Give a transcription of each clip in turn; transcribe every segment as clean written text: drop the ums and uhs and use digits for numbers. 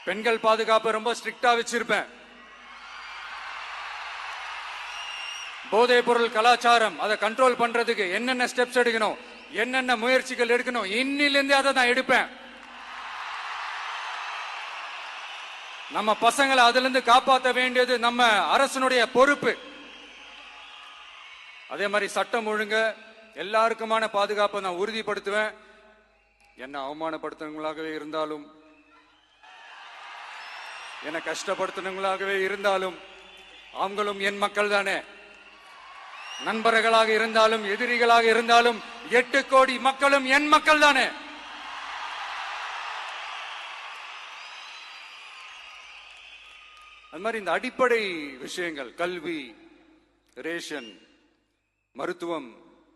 பெண்கள் பாதுகாப்பு ரொம்ப ஸ்ட்ரிக்டா வச்சிருப்பேன். போதைப் பொருள் கலாச்சாரம் அதை கண்ட்ரோல் பண்றதுக்கு என்னென்ன ஸ்டெப்ஸ் எடுக்கணும், என்னென்ன முயற்சிகள் எடுக்கணும், இன்னிலிருந்து அதை நான் எடுப்பேன். நம்ம பசங்களை அதுல இருந்து காப்பாற்ற வேண்டியது நம்ம அரசனுடைய பொறுப்பு. அதே மாதிரி சட்டம் ஒழுங்கு எல்லாருக்குமான பாதுகாப்பை நான் உறுதிப்படுத்துவேன். என்ன அவமானப்படுத்துறவங்களாகவே இருந்தாலும், என்ன கஷ்டப்படுத்துறவங்களாகவே இருந்தாலும், அவங்களும் என் மக்கள் தானே. நண்பர்களாக இருந்தாலும் எதிரிகளாக இருந்தாலும் 8 கோடி மக்களும் என் மக்கள் தானே. அது மாதிரி இந்த அடிப்படை விஷயங்கள், கல்வி, ரேஷன், மருத்துவம்,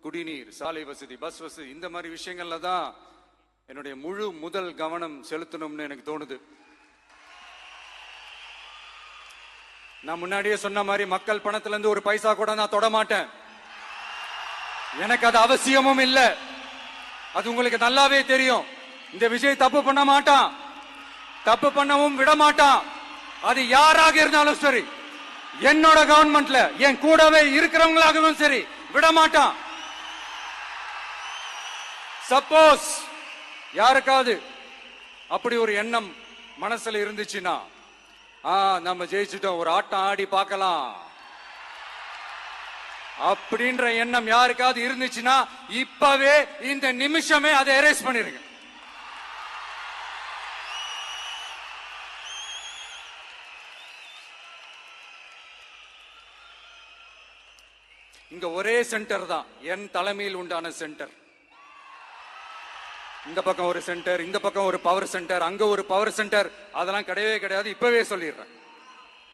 குடிநீர், சாலை வசதி, பஸ் வசதி, இந்த மாதிரி விஷயங்கள்ல தான் என்னுடைய முதல் கவனம் செலுத்தணும்னு எனக்கு தோணுது. நான் முன்னாடியே சொன்ன மாதிரி மக்கள் பணத்துல இருந்து ஒரு பைசா கூட நான் தொட மாட்டேன். எனக்கு அது அவசியமும் இல்லை. அது உங்களுக்கு நல்லாவே தெரியும். இந்த விஜய் தப்பு பண்ண மாட்டான், தப்பு பண்ணவும் விட மாட்டான். அது யாராக இருந்தாலும் சரி, என்னோட கவர்மெண்ட்ல என் கூடவே இருக்கிறவங்களாகவும் சரி விட மாட்டான். சப்போஸ் யாருக்காவது அப்படி ஒரு எண்ணம் மனசுல இருந்துச்சுன்னா, நம்ம ஜெயிச்சுட்டோம், ஒரு ஆட்டம் ஆடி பார்க்கலாம் அப்படின்ற எண்ணம் யாருக்காவது இருந்துச்சுன்னா இப்பவே இந்த நிமிஷமே அதை எரேஸ் பண்ணிருங்க. இங்க ஒரே சென்டர் தான், என் தலைமையில் உண்டான சென்டர். இந்த பக்கம் ஒரு சென்டர், இந்த பக்கம் ஒரு பவர் சென்டர், அங்க ஒரு பவர் சென்டர், அதெல்லாம் கிடையவே கிடையாது. இப்பவே சொல்லிடுறேன்.